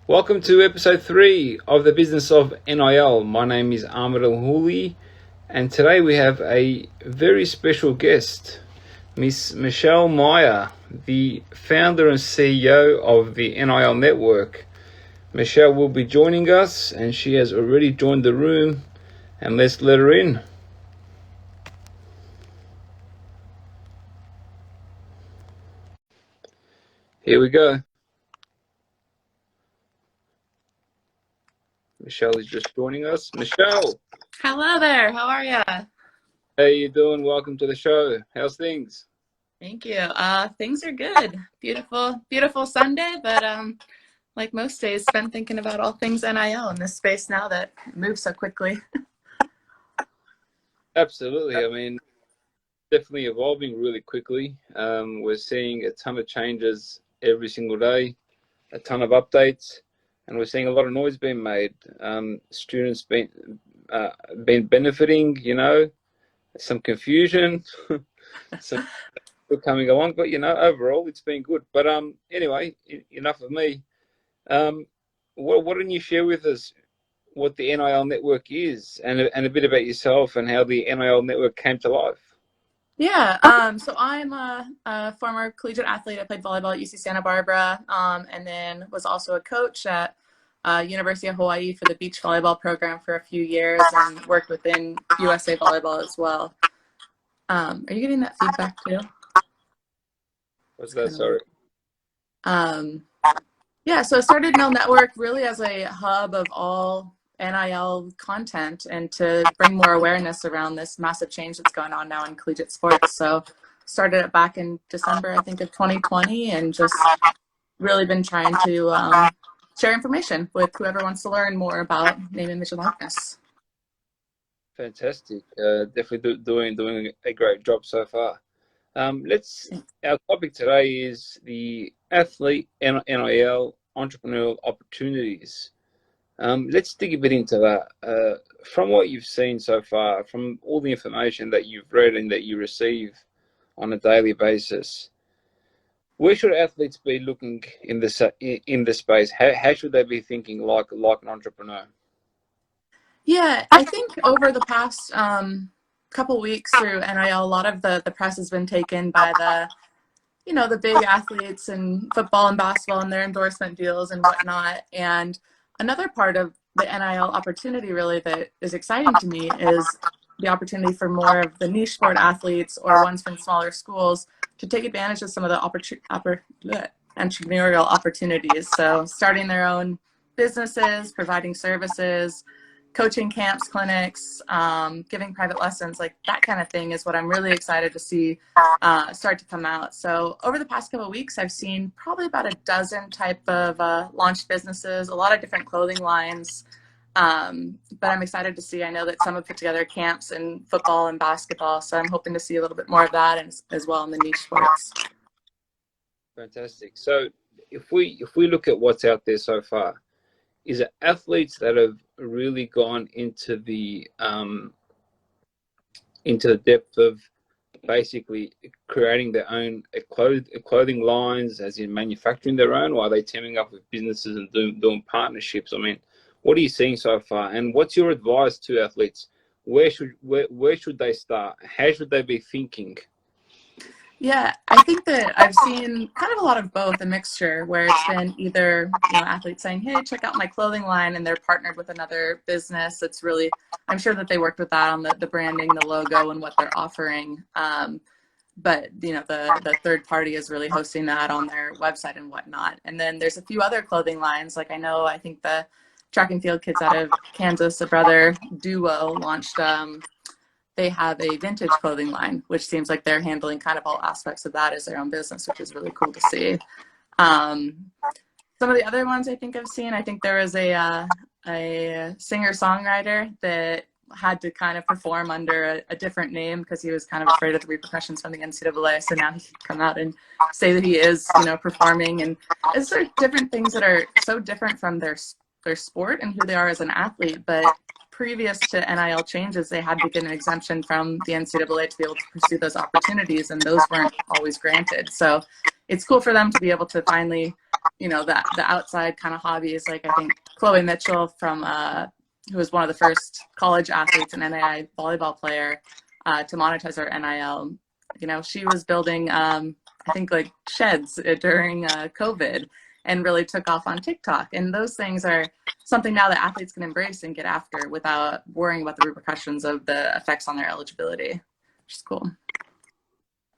Welcome to episode 3 of the business of NIL. My name is Ahmed Al Houli, and today we have a very special guest, Miss Michelle Meyer, the founder and CEO of the NIL Network. Michelle will be joining us, and she has already joined the room, and let's let her in. Here we go. Michelle is just joining us. Michelle, Hello there. How are you? how you doing? Welcome to the show. How's things? Thank you. Things are good. Beautiful Sunday, but like most days, spent thinking about all things NIL in this space now that moves so quickly. Absolutely. I mean, definitely evolving really quickly. We're seeing a ton of changes every single day, a ton of updates, and we're seeing a lot of noise being made. Students been benefiting, some confusion, some good coming along, but overall it's been good. But anyway, enough of me. Why don't you share with us what the NIL network is, and a bit about yourself and how the NIL network came to life? Yeah. So I'm a former collegiate athlete. I played volleyball at UC Santa Barbara, and then was also a coach at University of Hawaii for the beach volleyball program for a few years, and worked within USA Volleyball as well. Are you getting that feedback too? What's that? Sorry. Yeah, so I started NIL Network really as a hub of all NIL content and to bring more awareness around this massive change that's going on now in collegiate sports. So started it back in December, I think, of 2020, and just really been trying to share information with whoever wants to learn more about name, image, and likeness. Fantastic. Definitely doing a great job so far. Our topic today is the athlete NIL entrepreneurial opportunities. Let's dig a bit into that. From what you've seen so far, from all the information that you've read and that you receive on a daily basis, where should athletes be looking in this space? How should they be thinking like an entrepreneur? Yeah, I think over the past couple weeks through NIL, a lot of the press has been taken by the big athletes in football and basketball and their endorsement deals and whatnot. And another part of the NIL opportunity really that is exciting to me is the opportunity for more of the niche sport athletes or ones from smaller schools to take advantage of some of the entrepreneurial opportunities. So starting their own businesses, providing services, coaching camps, clinics, giving private lessons, like that kind of thing is what I'm really excited to see start to come out. So over the past couple of weeks, I've seen probably about a dozen type of launched businesses, a lot of different clothing lines. But I'm excited to see, I know that some have put together camps in football and basketball. So I'm hoping to see a little bit more of that as well in the niche sports. Fantastic. So if we look at what's out there so far, is it athletes that have really gone into the depth of basically creating their own clothing lines, as in manufacturing their own, or are they teaming up with businesses and doing partnerships? I mean, what are you seeing so far, and what's your advice to athletes? Where should they start? How should they be thinking? Yeah, I think that I've seen kind of a lot of both, a mixture where it's been either, athletes saying, hey, check out my clothing line, and they're partnered with another business. It's really, I'm sure that they worked with that on the branding, the logo, and what they're offering. But, the third party is really hosting that on their website and whatnot. And then there's a few other clothing lines. Like I think the track and field kids out of Kansas, a brother duo, launched they have a vintage clothing line, which seems like they're handling kind of all aspects of that as their own business, which is really cool to see. Some of the other ones I think I've seen, I think there was a singer-songwriter that had to kind of perform under a different name because he was kind of afraid of the repercussions from the NCAA. So now he can come out and say that he is, performing. And it's sort of different things that are so different from their sport and who they are as an athlete. But previous to NIL changes, they had to get an exemption from the NCAA to be able to pursue those opportunities, and those weren't always granted. So it's cool for them to be able to finally you know, the outside kind of hobbies. Like I think Chloe Mitchell from who was one of the first college athletes and NIL volleyball player to monetize her NIL. You know, she was building I think like sheds during COVID and really took off on TikTok. And those things are something now that athletes can embrace and get after without worrying about the repercussions of the effects on their eligibility, which is cool.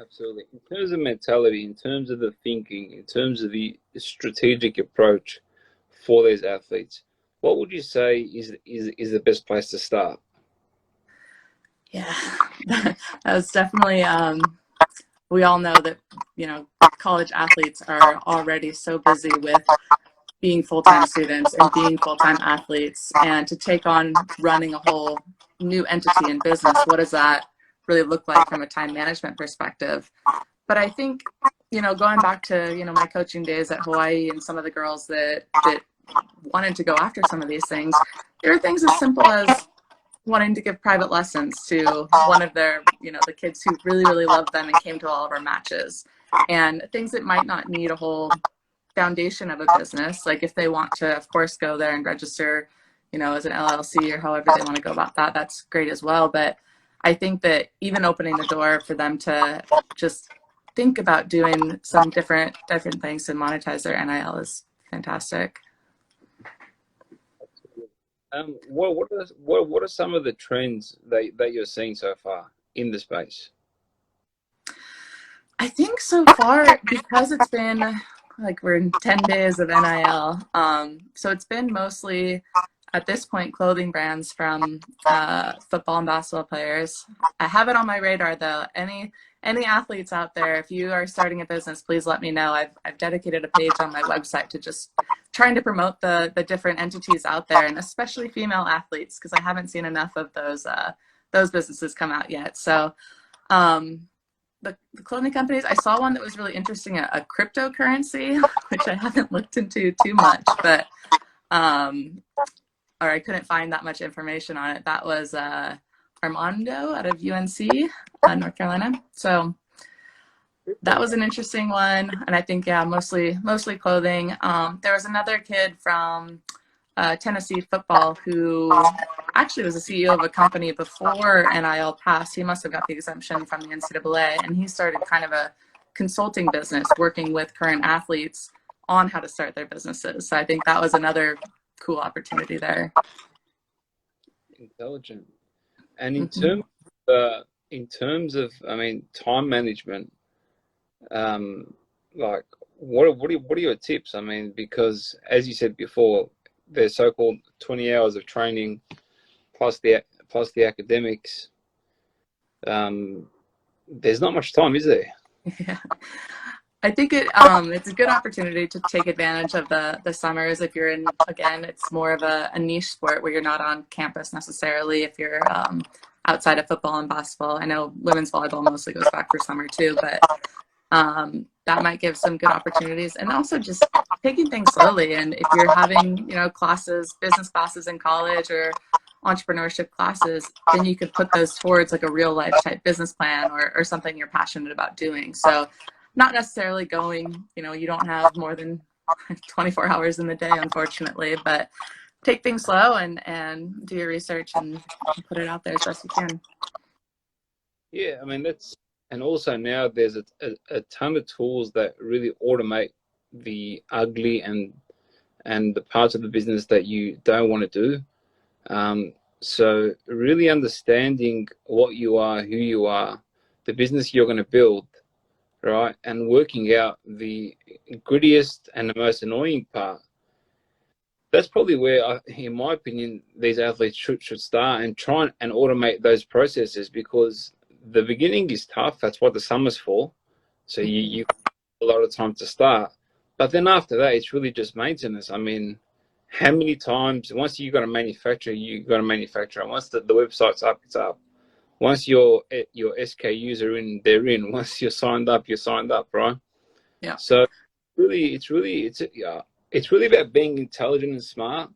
Absolutely. In terms of mentality, in terms of the thinking, in terms of the strategic approach for these athletes, what would you say is the best place to start? Yeah, that was definitely, we all know that, you know, college athletes are already so busy with being full-time students and being full-time athletes, and to take on running a whole new entity in business, what does that really look like from a time management perspective? But I think, you know, going back to, you know, my coaching days at Hawaii and some of the girls that wanted to go after some of these things, there are things as simple as wanting to give private lessons to one of their, you know, the kids who really, really loved them and came to all of our matches, and things that might not need a whole foundation of a business. Like if they want to, of course, go there and register, you know, as an LLC or however they want to go about that, that's great as well. But I think that even opening the door for them to just think about doing some different things to monetize their NIL is fantastic. What are some of the trends that you're seeing so far in the space? I think so far, because it's been like we're in 10 days of NIL, so it's been mostly at this point clothing brands from football and basketball players. I have it on my radar though. Any athletes out there, if you are starting a business, please let me know. I've dedicated a page on my website to just trying to promote the different entities out there, and especially female athletes, because I haven't seen enough of those businesses come out yet. So the clothing companies, I saw one that was really interesting, a cryptocurrency, which I haven't looked into too much, but or I couldn't find that much information on it. That was Armando out of UNC, North Carolina. So that was an interesting one. And I think, yeah, mostly clothing. There was another kid from Tennessee football who actually was a CEO of a company before NIL passed. He must have got the exemption from the NCAA, and he started kind of a consulting business working with current athletes on how to start their businesses. So I think that was another cool opportunity there. Intelligent. And in terms of, I mean, time management, like what are your tips? I mean, because as you said before, there's so-called 20 hours of training plus the academics. There's not much time, is there? Yeah. I think it's a good opportunity to take advantage of the summers. If you're in, again, it's more of a niche sport where you're not on campus necessarily. If you're outside of football and basketball, I know women's volleyball mostly goes back for summer too, but that might give some good opportunities. And also just taking things slowly. And if you're having, you know, classes, business classes in college or entrepreneurship classes, then you could put those towards like a real life type business plan or something you're passionate about doing. So not necessarily going, you know, you don't have more than 24 hours in the day, unfortunately, but take things slow and do your research and put it out there as best you can. Yeah, I mean, and also now there's a ton of tools that really automate the ugly and the parts of the business that you don't want to do. So really understanding what you are, who you are, the business you're going to build, right, and working out the grittiest and the most annoying part. That's probably where, in my opinion, these athletes should start and try and automate those processes, because the beginning is tough. That's what the summer's for. So you a lot of time to start. But then after that, it's really just maintenance. I mean, how many times, once you got a manufacturer, you got a manufacturer. Once the website's up, it's up. Once your SKUs are in, they're in. Once you're signed up, right? Yeah. So it's really about being intelligent and smart,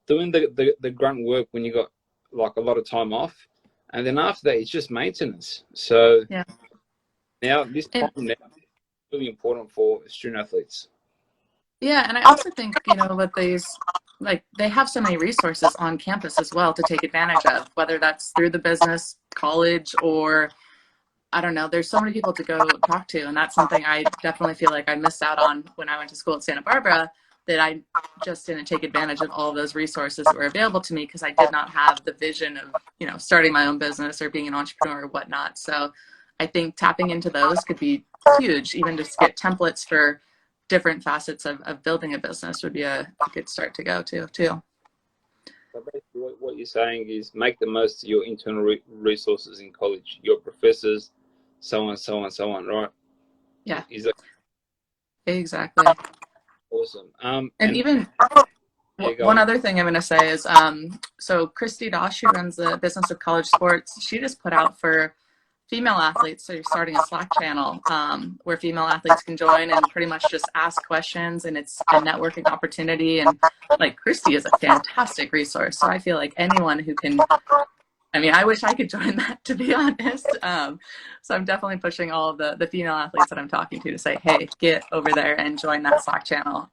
doing the grunt work when you got like a lot of time off, and then after that, it's just maintenance. So Yeah. now this time now is really important for student athletes. Yeah, and I also think, with these, like, they have so many resources on campus as well to take advantage of, whether that's through the business, college, or I don't know. There's so many people to go talk to, and that's something I definitely feel like I missed out on when I went to school at Santa Barbara, that I just didn't take advantage of all of those resources that were available to me because I did not have the vision of, starting my own business or being an entrepreneur or whatnot. So I think tapping into those could be huge. Even just get templates for different facets of building a business would be a good start to go to, too. So basically, what you're saying is make the most of your internal resources in college, your professors, so on, so on, so on, right? Yeah, Is that exactly. awesome? And And even yeah, go one on. other thing I'm going to say is, so Christy Dosh, who runs the business of college sports, she just put out for female athletes, so you're starting a Slack channel where female athletes can join and pretty much just ask questions, and it's a networking opportunity. And like Christy is a fantastic resource, so I feel like anyone who can, I mean, I wish I could join that, to be honest. So I'm definitely pushing all of the female athletes that I'm talking to say, hey, get over there and join that Slack channel,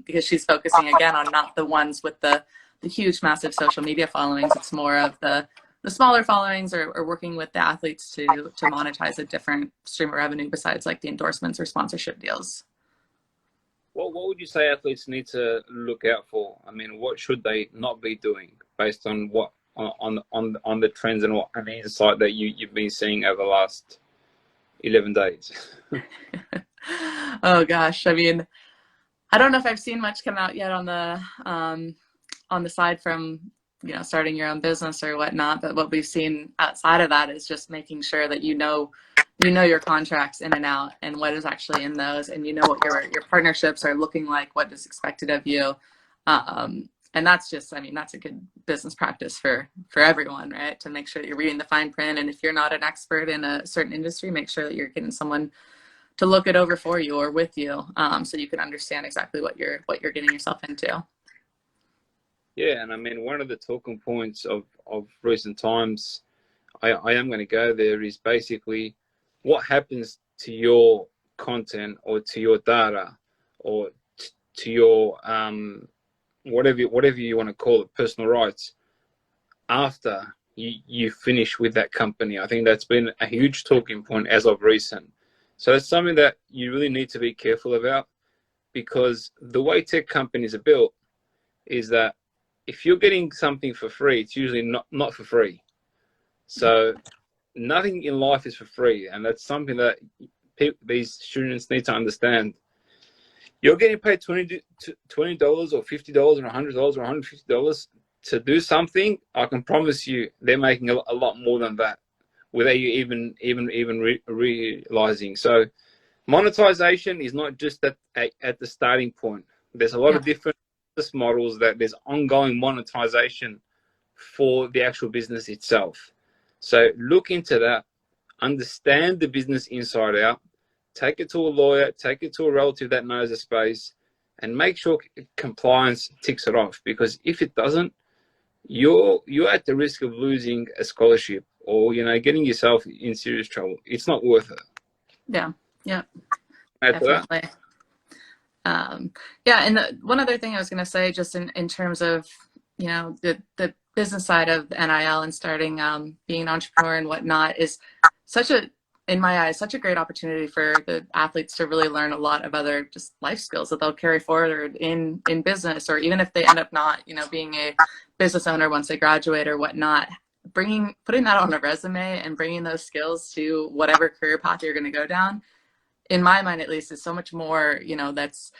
because she's focusing again on not the ones with the huge, massive social media followings. It's more of the smaller followings, or working with the athletes to monetize a different stream of revenue besides like the endorsements or sponsorship deals. What would you say athletes need to look out for? I mean, what should they not be doing based on what on the trends and what and the insight that you've been seeing over the last 11 days? Oh gosh, I mean, I don't know if I've seen much come out yet on the side from starting your own business or whatnot, but what we've seen outside of that is just making sure that you know your contracts in and out and what is actually in those, and what your partnerships are looking like, what is expected of you. And that's just, I mean, that's a good business practice for everyone, right? To make sure that you're reading the fine print, and if you're not an expert in a certain industry, make sure that you're getting someone to look it over for you or with you, so you can understand exactly what you're getting yourself into. Yeah, and I mean, one of the talking points of recent times, I am going to go there, is basically what happens to your content or to your data or to your whatever you want to call it, personal rights, after you finish with that company. I think that's been a huge talking point as of recent. So it's something that you really need to be careful about, because the way tech companies are built is that if you're getting something for free, it's usually not for free. So nothing in life is for free, and that's something that these students need to understand. You're getting paid $20 or $50 or $100 or $150 to do something. I can promise you, they're making a lot more than that without you even realizing. So monetization is not just at the starting point. There's a lot Yeah. of different business models that there's ongoing monetization for the actual business itself. So look into that, understand the business inside out, take it to a lawyer, take it to a relative that knows the space, and make sure compliance ticks it off. Because if it doesn't, you're at the risk of losing a scholarship, or getting yourself in serious trouble. It's not worth it. Yeah. Yeah. Add to that. Definitely. Yeah, and one other thing I was going to say, just in terms of the business side of NIL and starting being an entrepreneur and whatnot, is such a, in my eyes, such a great opportunity for the athletes to really learn a lot of other just life skills that they'll carry forward in business, or even if they end up not being a business owner once they graduate or whatnot. Putting that on a resume and bringing those skills to whatever career path you're going to go down, in my mind at least, is so much more, that's,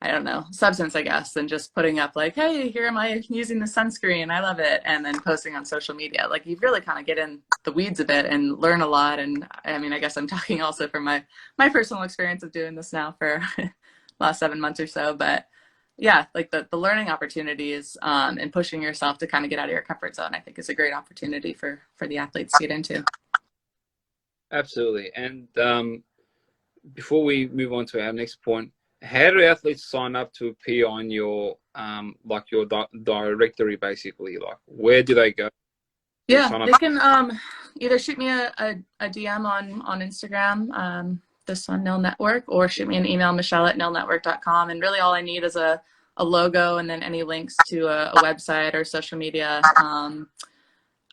I don't know, substance, I guess, than just putting up like, hey, here am I using the sunscreen, I love it, and then posting on social media. Like, you really kind of get in the weeds a bit and learn a lot. And I mean, I guess I'm talking also from my personal experience of doing this now for last 7 months or so. But yeah, like the learning opportunities, and pushing yourself to kind of get out of your comfort zone, I think is a great opportunity for the athletes to get into. Absolutely. And before we move on to our next point, how do athletes sign up to appear on your like your directory, basically? Like, where do they go to Yeah, sign up? they can either shoot me a DM on Instagram. this one, NIL Network, or shoot me an email, michelle@nilnetwork.com. And really all I need is a logo and then any links to a website or social media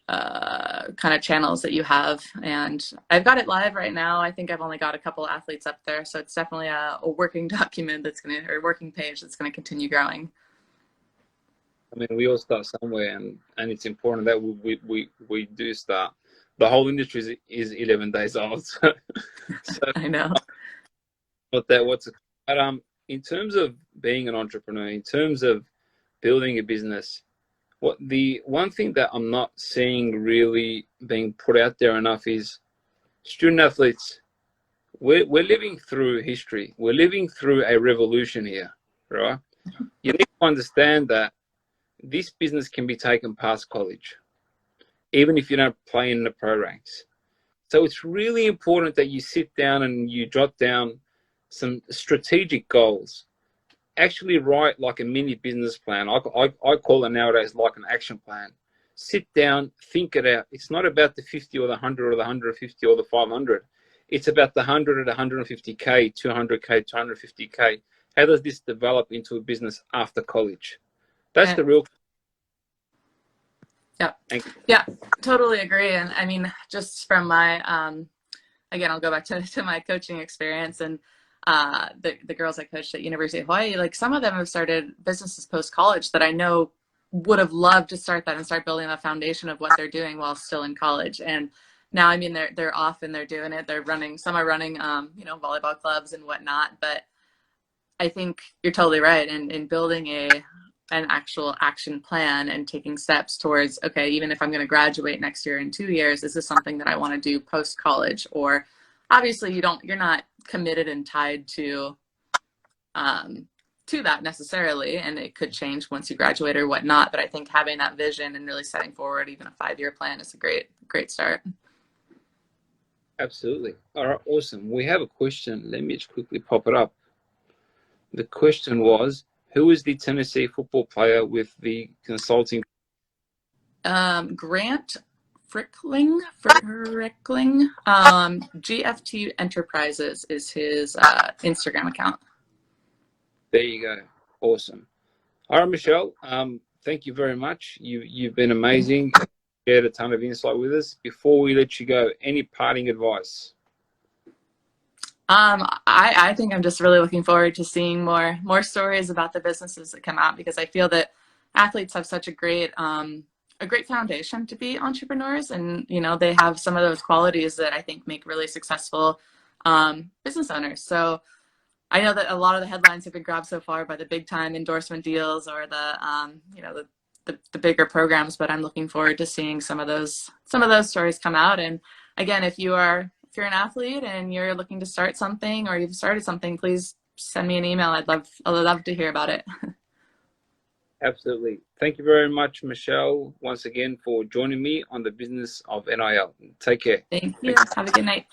kind of channels that you have. And I've got it live right now. I think I've only got a couple athletes up there. So it's definitely a working document that's going to, or working page that's going to continue growing. I mean, we all start somewhere, and it's important that we do start. The whole industry is 11 days old. So I know. But in terms of being an entrepreneur, in terms of building a business, the one thing that I'm not seeing really being put out there enough is student athletes. We're living through history. We're living through a revolution here, right? You need to understand that this business can be taken past college, even if you don't play in the pro ranks. So it's really important that you sit down and you jot down some strategic goals. Actually write like a mini business plan. I call it nowadays like an action plan. Sit down, think it out. It's not about the 50 or the 100 or the 150 or the 500. It's about the 100 or the 150K, 200K, 250K. How does this develop into a business after college? That's the real. Yeah. Yeah, totally agree. And I mean, just from my, again, I'll go back to my coaching experience and the girls I coached at University of Hawaii, like some of them have started businesses post-college that I know would have loved to start that and start building a foundation of what they're doing while still in college. And now, I mean, they're off and they're doing it. They're running, some are running, volleyball clubs and whatnot. But I think you're totally right. In building an actual action plan and taking steps towards, okay, even if I'm going to graduate next year in 2 years, is this something that I want to do post college? Or obviously you're not committed and tied to that necessarily, and it could change once you graduate or whatnot. But I think having that vision and really setting forward even a 5-year plan is a great start. Absolutely. All right, awesome. We have a question. Let me just quickly pop it up. The question was, who is the Tennessee football player with the consulting? Grant Frickling. GFT Enterprises is his Instagram account. There you go. Awesome. All right, Michelle. Thank you very much. You've been amazing. Shared a ton of insight with us. Before we let you go, any parting advice? I think I'm just really looking forward to seeing more stories about the businesses that come out, because I feel that athletes have such a great foundation to be entrepreneurs, and they have some of those qualities that I think make really successful business owners. So I know that a lot of the headlines have been grabbed so far by the big time endorsement deals or the bigger programs, but I'm looking forward to seeing some of those stories come out. And again, if you're an athlete and you're looking to start something or you've started something, please send me an email. I'd love to hear about it. Absolutely. Thank you very much, Michelle, once again for joining me on the business of NIL. Take care. Thank you. Have a good night.